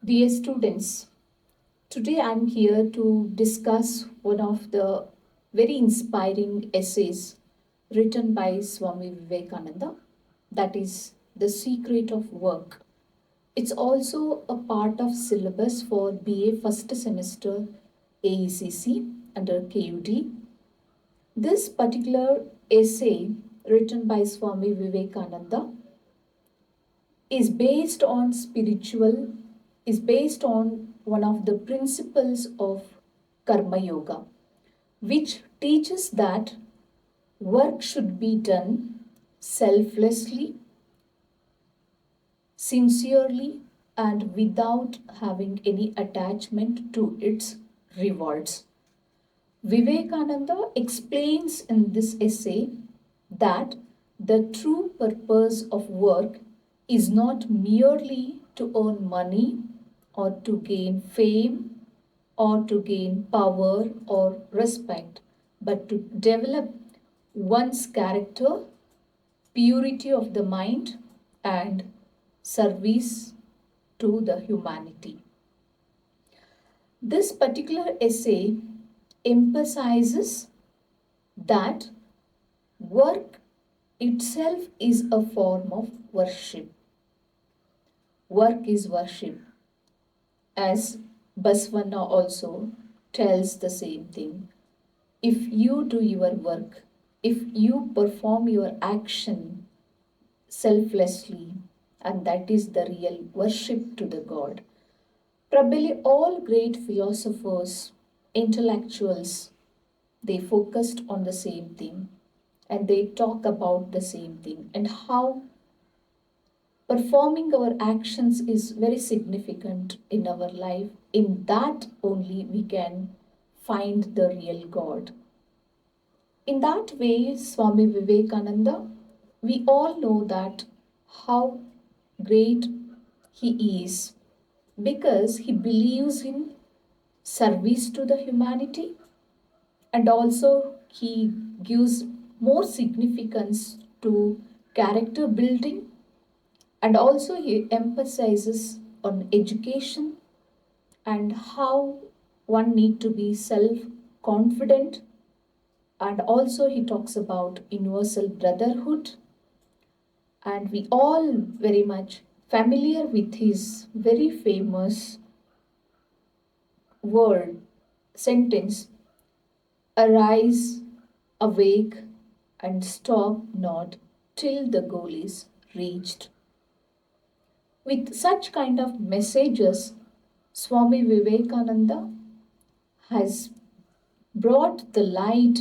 Dear students, today I'm here to discuss one of the very inspiring essays written by Swami Vivekananda, that is The Secret of Work. It's also a part of syllabus for BA first semester AECC under KUD. This particular essay written by Swami Vivekananda is based on spiritual is based on one of the principles of karma yoga, which teaches that work should be done selflessly, sincerely, and without having any attachment to its rewards. Vivekananda explains in this essay that the true purpose of work is not merely to earn money or to gain fame or to gain power or respect, but to develop one's character, purity of the mind, and service to the humanity. This particular essay emphasizes that work itself is a form of worship. Work is worship, as Basvana also tells the same thing. If you do your work, if you perform your action selflessly, and that is the real worship to the God. Probably all great philosophers, intellectuals, they focused on the same thing and they talk about the same thing and how performing our actions is very significant in our life. In that only we can find the real God. In that way, Swami Vivekananda, we all know that how great he is because he believes in service to the humanity, and also he gives more significance to character building, and also he emphasizes on education and how one need to be self confident, and also he talks about universal brotherhood, and we all very much familiar with his very famous word sentence, arise, awake, and stop not till the goal is reached. With such kind of messages, Swami Vivekananda has brought the light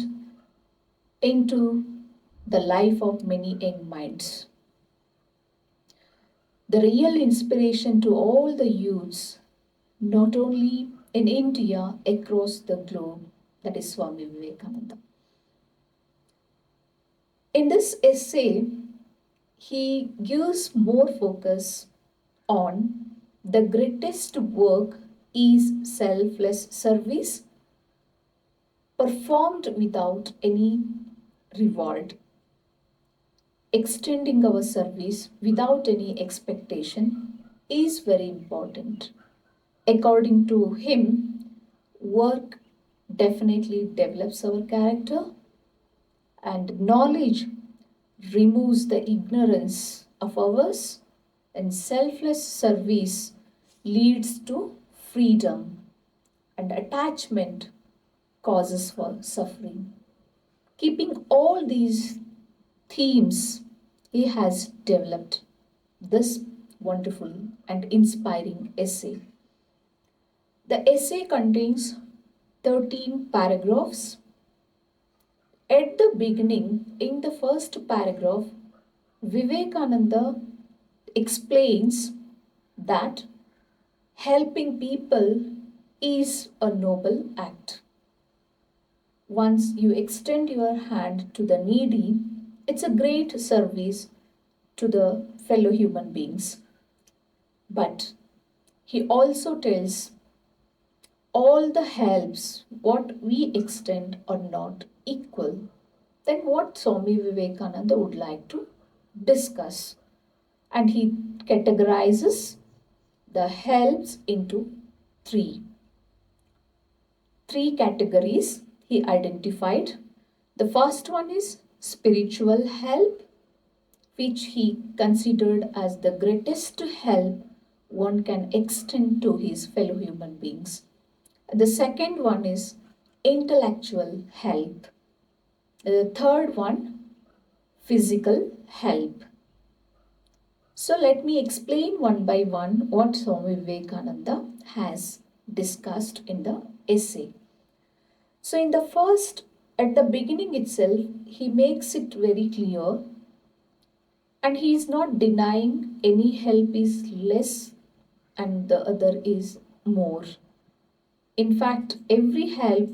into the life of many young minds. The real inspiration to all the youths, not only in India, across the globe, that is Swami Vivekananda. In this essay, he gives more focus on the greatest work is selfless service performed without any reward. Extending our service without any expectation is very important. According to him, work definitely develops our character, and knowledge removes the ignorance of ours, and selfless service leads to freedom, and attachment causes for suffering. Keeping all these themes, he has developed this wonderful and inspiring essay. The essay contains 13 paragraphs. At the beginning, in the first paragraph, Vivekananda explains that helping people is a noble act. Once you extend your hand to the needy, it's a great service to the fellow human beings. But he also tells all the helps what we extend are not equal. Then what Swami Vivekananda would like to discuss. And he categorizes the helps into three. Three categories he identified. The first one is spiritual help, which he considered as the greatest help one can extend to his fellow human beings. The second one is intellectual help. The third one, physical help. So let me explain one by one what Swami Vivekananda has discussed in the essay. So in the first, at the beginning itself, he makes it very clear, and he is not denying any help is less and the other is more. In fact, every help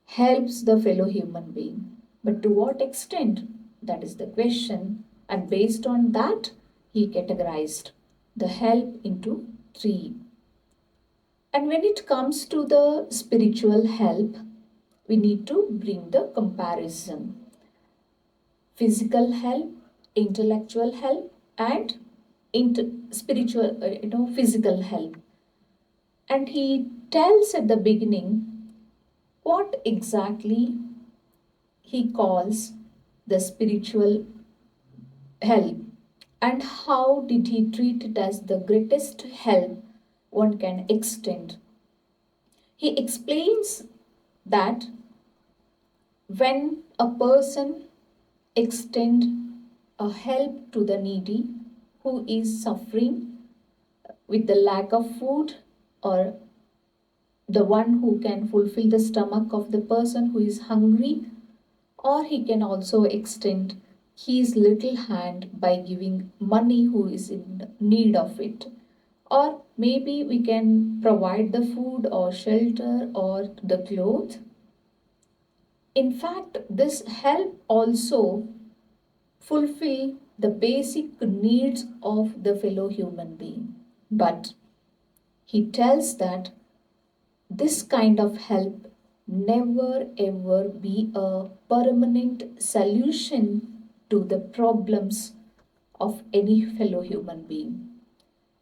helps the fellow human being. But to what extent? That is the question. And based on that, he categorized the help into three. And when it comes to the spiritual help, we need to bring the comparison. Physical help, intellectual help, and physical help. And he tells at the beginning what exactly he calls the spiritual help and how did he treat it as the greatest help one can extend. He explains that when a person extend a help to the needy who is suffering with the lack of food, or the one who can fulfill the stomach of the person who is hungry, or he can also extend his little hand by giving money who is in need of it, or maybe we can provide the food or shelter or the clothes. In fact, this help also fulfill the basic needs of the fellow human being. But he tells that this kind of help never ever be a permanent solution to the problems of any fellow human being.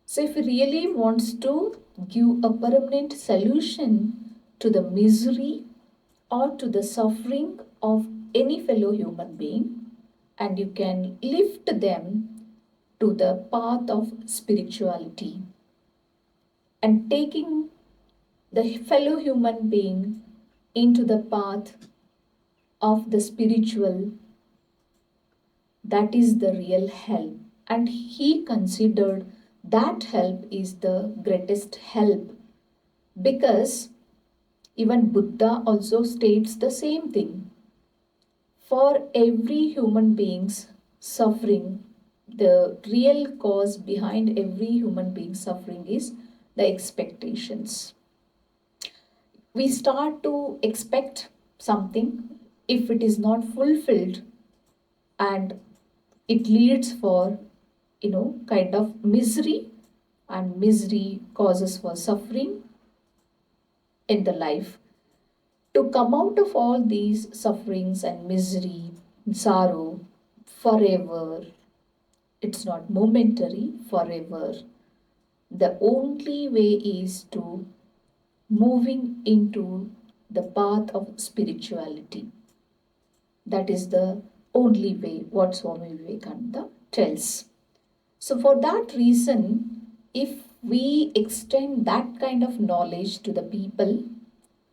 So if he really wants to give a permanent solution to the misery or to the suffering of any fellow human being, and you can lift them to the path of spirituality and taking the fellow human being into the path of the spiritual, that is the real help. And he considered that help is the greatest help, because even Buddha also states the same thing. For every human being's suffering, the real cause behind every human being's suffering is the expectations. We start to expect something, if it is not fulfilled, and it leads for kind of misery, and misery causes for suffering in the life. To come out of all these sufferings and misery, sorrow, forever, it's not momentary, forever. The only way is to moving into the path of spirituality. That is the only way, what Swami Vivekananda tells. So for that reason, if we extend that kind of knowledge to the people,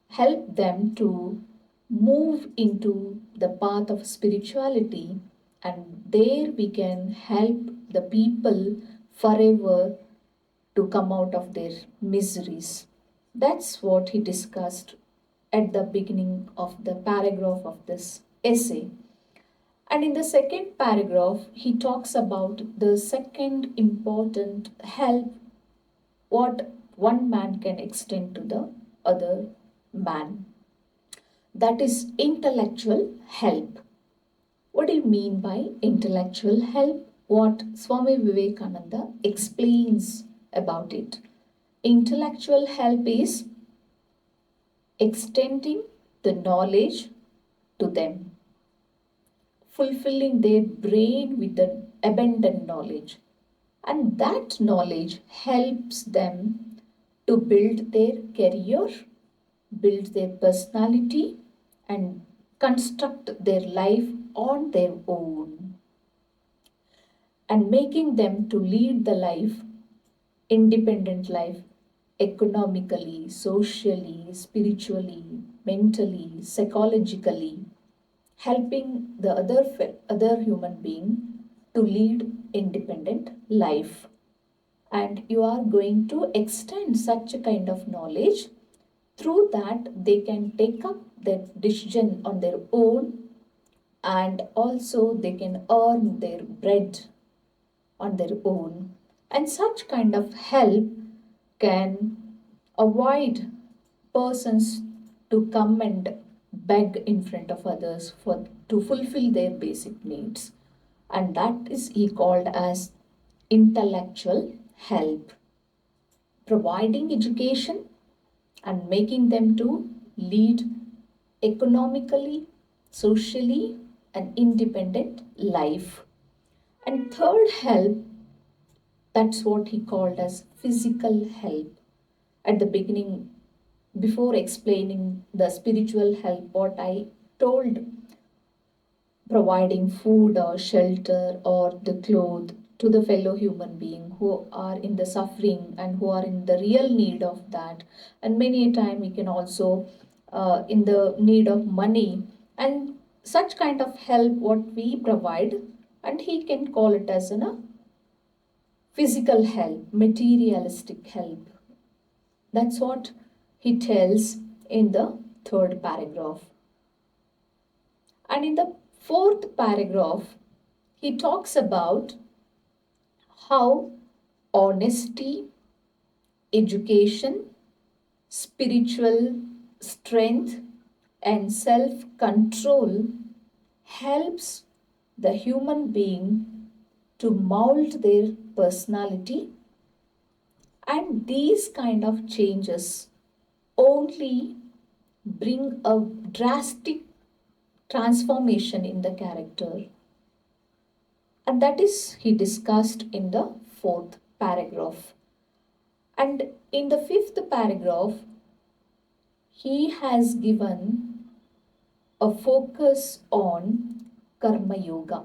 help them to move into the path of spirituality, and there we can help the people forever to come out of their miseries. That's what he discussed at the beginning of the paragraph of this essay. And in the second paragraph, he talks about the second important help what one man can extend to the other man. That is intellectual help. What do you mean by intellectual help? What Swami Vivekananda explains about it. Intellectual help is extending the knowledge to them, fulfilling their brain with the abundant knowledge. And that knowledge helps them to build their career, build their personality, and construct their life on their own, and making them to lead the life, independent life, economically, socially, spiritually, mentally, psychologically, helping the other human being to lead independent life. And you are going to extend such a kind of knowledge, through that they can take up their decision on their own, and also they can earn their bread on their own. And such kind of help can avoid persons to come and beg in front of others for to fulfill their basic needs. And that is he called as intellectual help, providing education and making them to lead economically, socially, an independent life. And third help, that's what he called as physical help. At the beginning, before explaining the spiritual help, what I told, providing food or shelter or the cloth to the fellow human being who are in the suffering and who are in the real need of that. And many a time we can also in the need of money, and such kind of help what we provide, and he can call it as a physical help, materialistic help. That's what he tells in the third paragraph. And in the fourth paragraph, he talks about how honesty, education, spiritual strength, and self control helps the human being to mold their personality. And these kind of changes only bring a drastic transformation in the character. And that is he discussed in the fourth paragraph. And in the fifth paragraph, he has given a focus on Karma Yoga,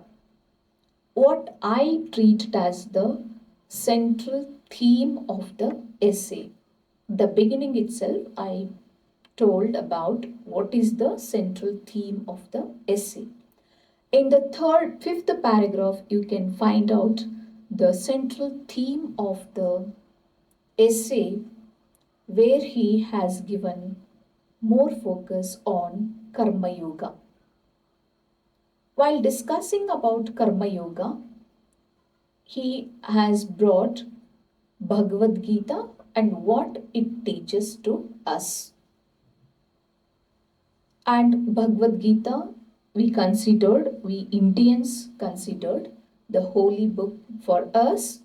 what I treated as the central theme of the essay. The beginning itself, I told about what is the central theme of the essay. In the fifth paragraph, you can find out the central theme of the essay, where he has given more focus on Karma Yoga. While discussing about Karma Yoga, he has brought Bhagavad Gita and what it teaches to us. And Bhagavad Gita, we Indians considered the holy book for us,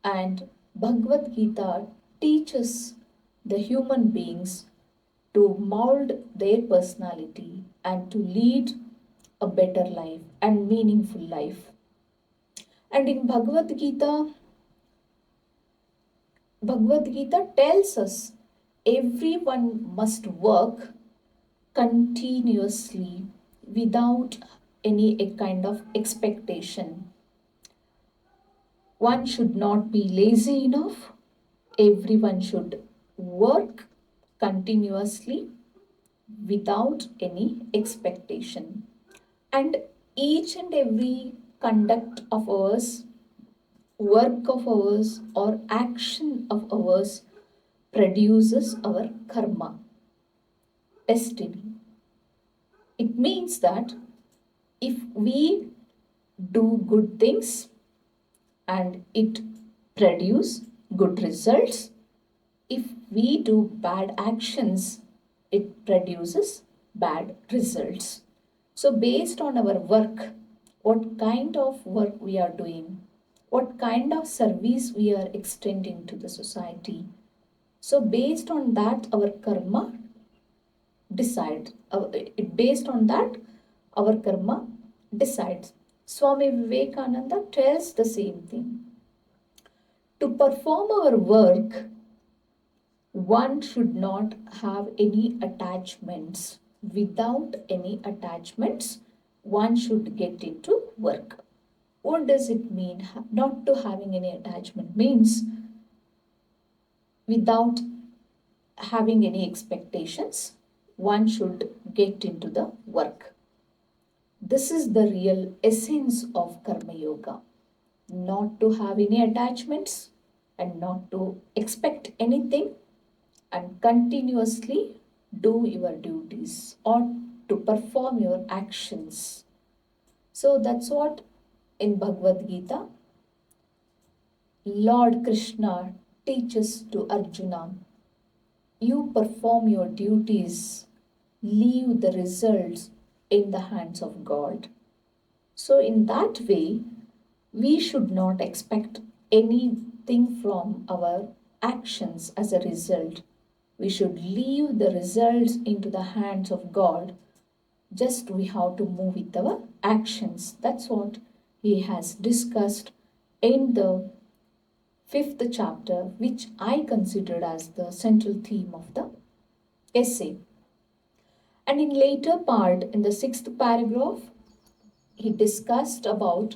and Bhagavad Gita teaches the human beings to mold their personality and to lead a better life and meaningful life. And in Bhagavad Gita tells us everyone must work continuously without any kind of expectation. One should not be lazy enough. Everyone should work continuously without any expectation. And each and every conduct of ours, work of ours, or action of ours produces our karma, destiny. It means that if we do good things and it produce good results, if we do bad actions, it produces bad results. So based on our work, what kind of work we are doing, what kind of service we are extending to the society, so based on that our karma decide. Based on that our karma decides. Swami Vivekananda tells the same thing. To perform our work, one should not have any attachments. Without any attachments, one should get into work. What does it mean? Not to having any attachment means without having any expectations, one should get into the work. This is the real essence of Karma Yoga. Not to have any attachments and not to expect anything and continuously do your duties or to perform your actions. So that's what in Bhagavad Gita Lord Krishna teaches to Arjuna. You perform your duties, leave the results in the hands of God. So, in that way, we should not expect anything from our actions as a result. We should leave the results into the hands of God. Just we have to move with our actions. That's what he has discussed in the fifth chapter, which I considered as the central theme of the essay. And in later part, in the sixth paragraph, he discussed about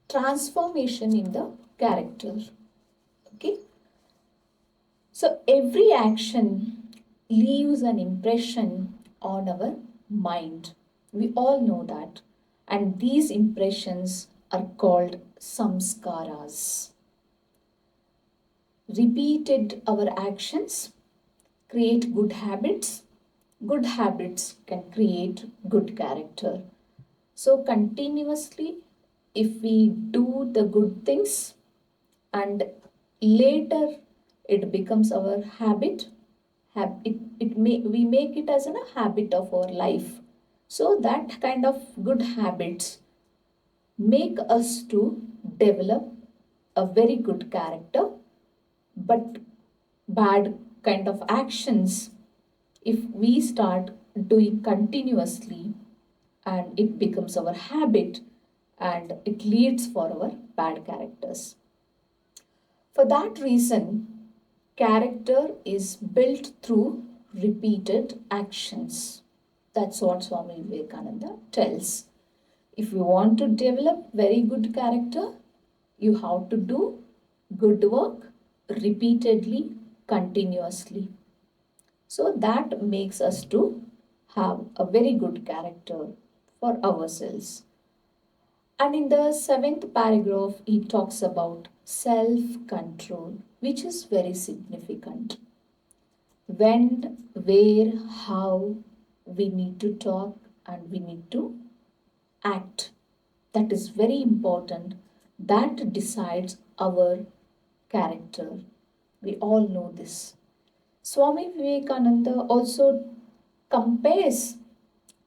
transformation in the character. Okay, so every action leaves an impression on our mind. We all know that, and these impressions are called samskaras. Repeated our actions create good habits. Good habits can create good character. So, continuously, if we do the good things and later it becomes our habit, we make it as a habit of our life. So, that kind of good habits make us to develop a very good character, but bad kind of actions, if we start doing continuously and it becomes our habit and it leads for our bad characters. For that reason, character is built through repeated actions. That's what Swami Vivekananda tells. If you want to develop very good character, you have to do good work repeatedly, continuously. So that makes us to have a very good character for ourselves. And in the seventh paragraph, he talks about self-control, which is very significant. When, where, how we need to talk and we need to act. That is very important. That decides our character. We all know this. Swami Vivekananda also compares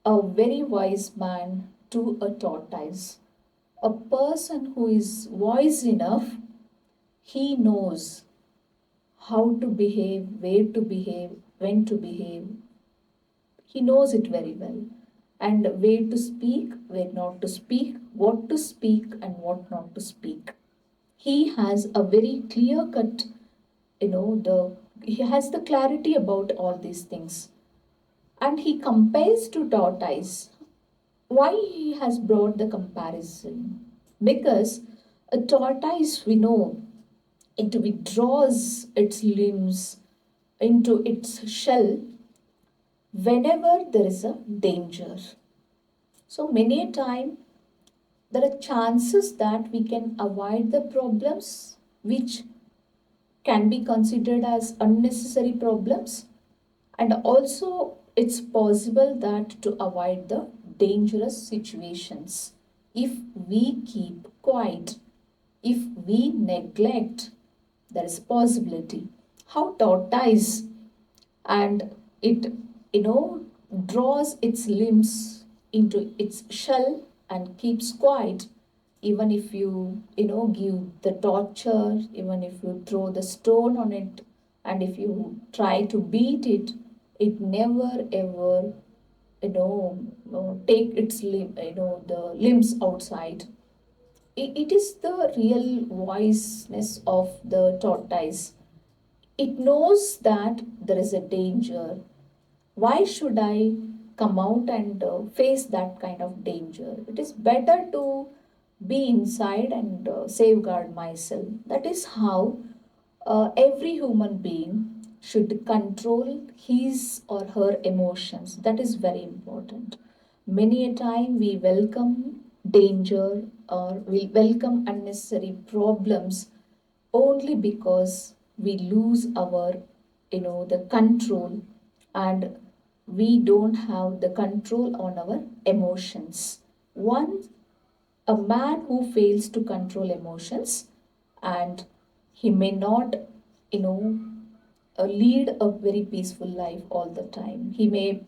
a very wise man to a tortoise. A person who is wise enough, he knows how to behave, where to behave, when to behave. He knows it very well. And where to speak, where not to speak, what to speak, and what not to speak. He has a very clear cut, he has the clarity about all these things. And he compares to tortoise. Why he has brought the comparison? Because a tortoise, we know, it withdraws its limbs into its shell whenever there is a danger. So many a time there are chances that we can avoid the problems which can be considered as unnecessary problems, and also it's possible that to avoid the dangerous situations if we keep quiet, if we neglect, there is possibility. How tortoise and it draws its limbs into its shell and keeps quiet, even if you give the torture, even if you throw the stone on it, and if you try to beat it, it never ever take its the limbs outside. It is the real wiseness of the tortoise. It knows that there is a danger. Why should I come out and face that kind of danger? It is better to be inside and safeguard myself. That is how every human being should control his or her emotions. That is very important. Many a time we welcome danger or we welcome unnecessary problems only because we lose our the control, and we don't have the control on our emotions. One A man who fails to control emotions, and he may not you know lead a very peaceful life all the time. He may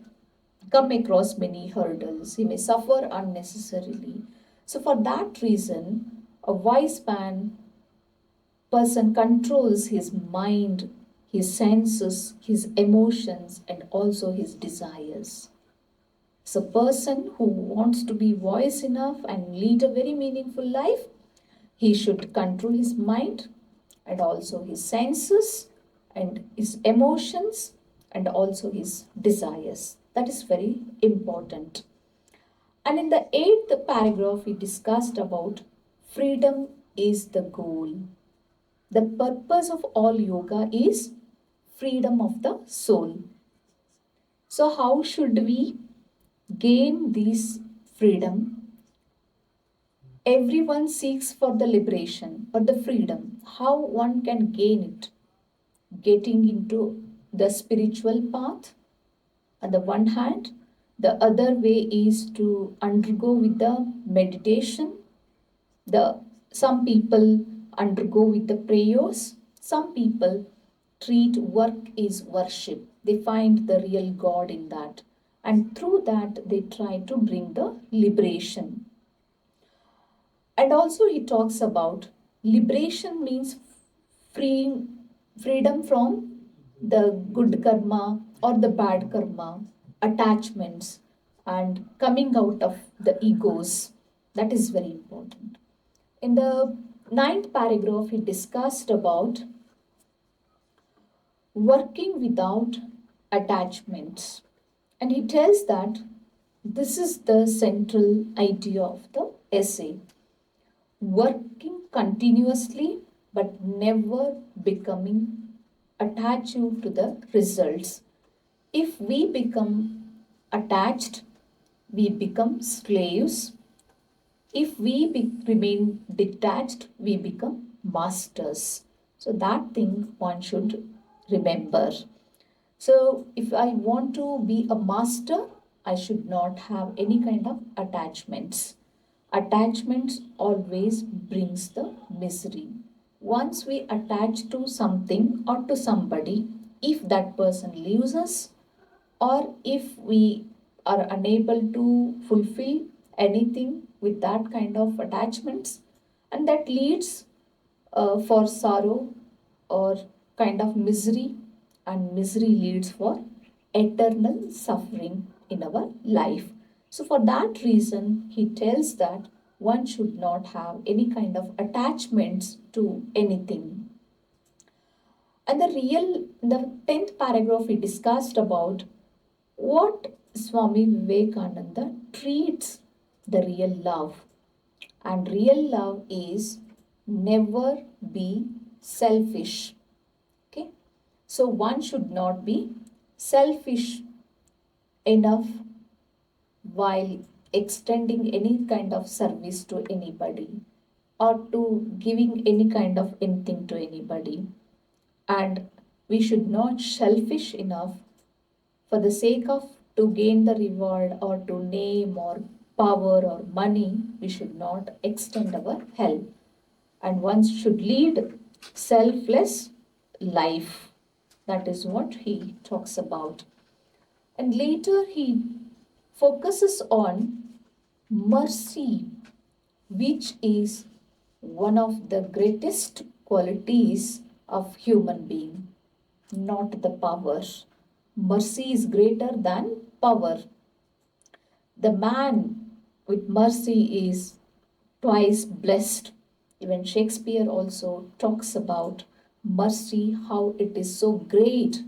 come across many hurdles, he may suffer unnecessarily. So for that reason, a wise person controls his mind, his senses, his emotions, and also his desires. So, a person who wants to be wise enough and lead a very meaningful life, he should control his mind and also his senses and his emotions and also his desires. That is very important. And in the eighth paragraph, we discussed about freedom is the goal. The purpose of all yoga is freedom of the soul. So, how should we gain this freedom? Everyone seeks for the liberation or the freedom. How one can gain it? Getting into the spiritual path on the one hand, the other way is to undergo with the meditation. The Some people undergo with the prayers. Some people treat work is worship. They find the real God in that, and through that they try to bring the liberation. And also he talks about liberation means freeing freedom from the good karma or the bad karma, attachments, and coming out of the egos. That is very important. In the ninth paragraph, he discussed about working without attachments. And he tells that this is the central idea of the essay. Working continuously but never becoming attached to the results. If we become attached, we become slaves. If we remain detached, we become masters. So, that thing one should remember. So, if I want to be a master, I should not have any kind of attachments. Attachments always brings the misery. Once we attach to something or to somebody, if that person leaves us, or if we are unable to fulfill anything with that kind of attachments, and that leads for sorrow or kind of misery, and misery leads for eternal suffering in our life. So for that reason he tells that one should not have any kind of attachments to anything. And the 10th paragraph we discussed about what Swami Vivekananda treats the real love. And real love is never be selfish. Okay, so one should not be selfish enough while extending any kind of service to anybody or to giving any kind of anything to anybody. And we should not selfish enough for the sake of to gain the reward or to name or power or money. We should not extend our help, and one should lead selfless life. That is what he talks about. And later he focuses on mercy, which is one of the greatest qualities of human being, not the power. Mercy is greater than power. The man with mercy is twice blessed. Even Shakespeare also talks about mercy, how it is so great.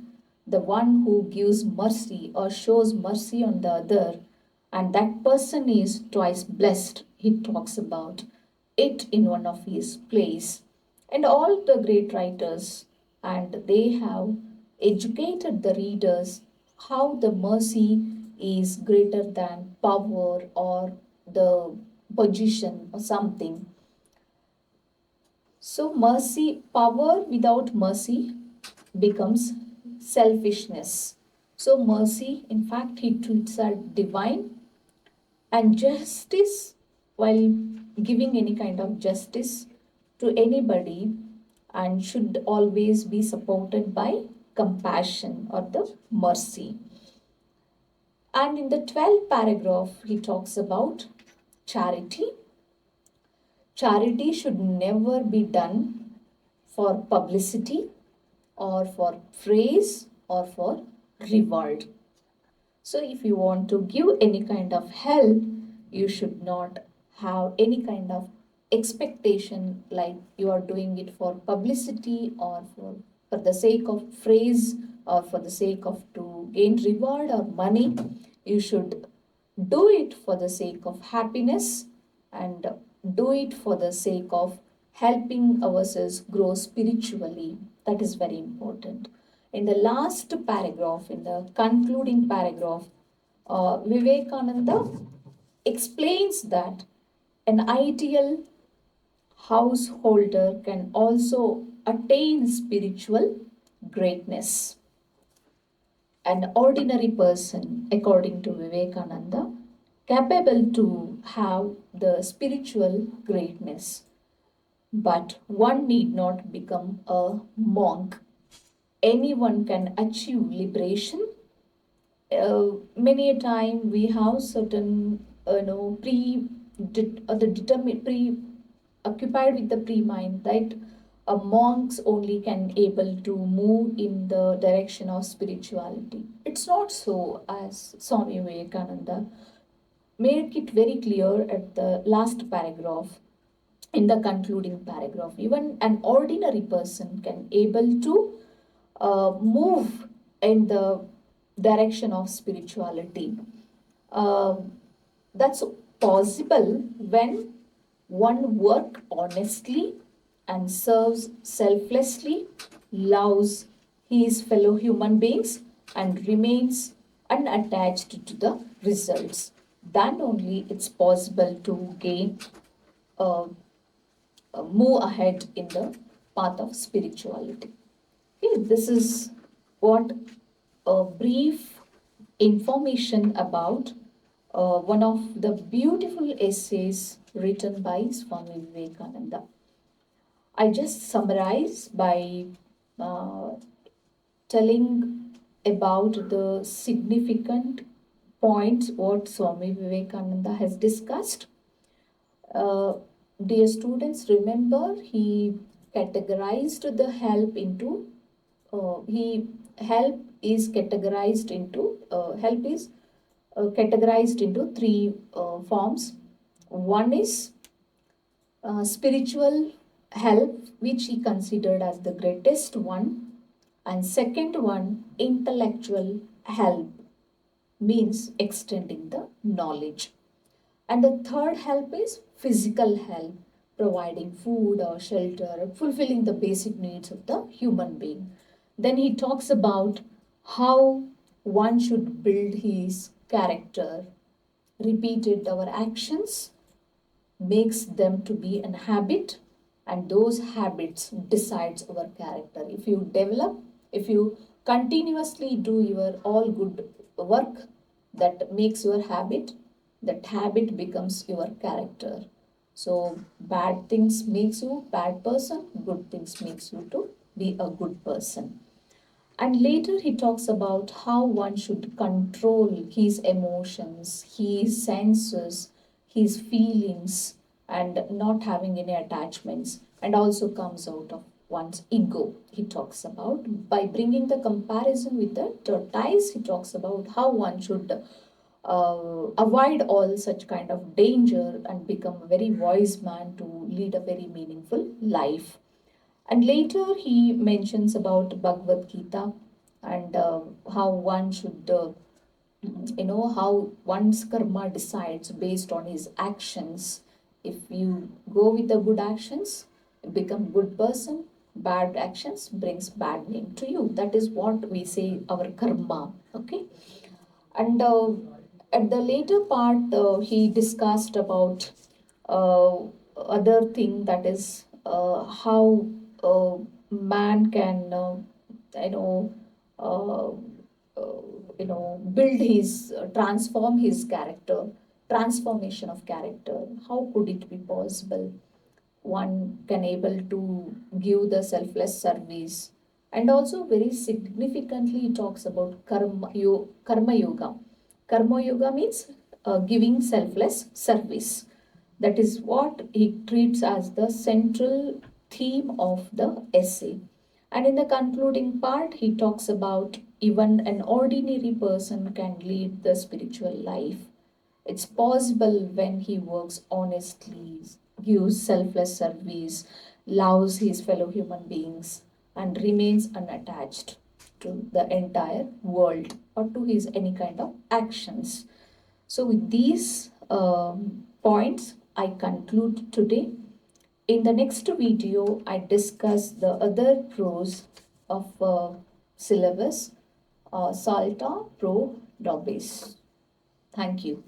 The one who gives mercy or shows mercy on the other, and that person is twice blessed. He talks about it in one of his plays. And all the great writers, and they have educated the readers how the mercy is greater than power or the position or something. So, mercy, power without mercy becomes selfishness. So, mercy, in fact, he treats as divine, and justice, while giving any kind of justice to anybody, and should always be supported by compassion or the mercy. And in the 12th paragraph, he talks about charity. Charity should never be done for publicity or for praise or for reward. So, if you want to give any kind of help, you should not have any kind of expectation like you are doing it for publicity or for the sake of praise or for the sake of to gain reward or money. You should do it for the sake of happiness and do it for the sake of helping ourselves grow spiritually. That is very important. In the last paragraph, in the concluding paragraph, Vivekananda explains that an ideal householder can also attain spiritual greatness. An ordinary person, according to Vivekananda, capable to have the spiritual greatness. But one need not become a monk. Anyone can achieve liberation. Many a time we have certain, preoccupied with the pre-mind, that monks only can able to move in the direction of spirituality. It's not so, as Swami Vivekananda make it very clear at the last paragraph. In the concluding paragraph, even an ordinary person can able to move in the direction of spirituality. Uh, that's possible when one work honestly and serves selflessly, loves his fellow human beings, and remains unattached to the results. Then only it's possible to gain, uh, move ahead in the path of spirituality. Okay, this is what a brief information about one of the beautiful essays written by Swami Vivekananda. I just summarize by uh, telling about the significant points what Swami Vivekananda has discussed. Uh, Dear students, remember he categorized the help into he help is categorized into help is categorized into three forms. One is spiritual help, which he considered as the greatest one, and second one, intellectual help, means extending the knowledge. And the third help is physical help, providing food or shelter, fulfilling the basic needs of the human being. Then he talks about how one should build his character. Repeated our actions makes them to be an habit, and those habits decides our character. If you develop, if you continuously do your all good work that makes your habit, that habit becomes your character. So bad things makes you bad person, good things makes you to be a good person. And later he talks about how one should control his emotions, his senses, his feelings, and not having any attachments, and also comes out of one's ego. He talks about by bringing the comparison with the tortoise, he talks about how one should avoid all such kind of danger and become a very wise man to lead a very meaningful life. And later he mentions about Bhagavad Gita and how one should, how one's karma decides based on his actions. If you go with the good actions, you become good person. Bad actions brings bad name to you. That is what we say our karma. Okay, and at the later part, he discussed about uh, other thing, that is how man can, you know, uh, build his, transform his character, transformation of character. How could it be possible? One can able to give the selfless service, and also very significantly he talks about karma yoga. Karma yoga means giving selfless service. That is what he treats as the central theme of the essay. And in the concluding part, he talks about even an ordinary person can lead the spiritual life. It's possible when he works honestly, gives selfless service, loves his fellow human beings, and remains unattached to the entire world or to his any kind of actions. So, with these points, I conclude today. In the next video, I discuss the other pros of syllabus, Salta Pro Dobis. Thank you.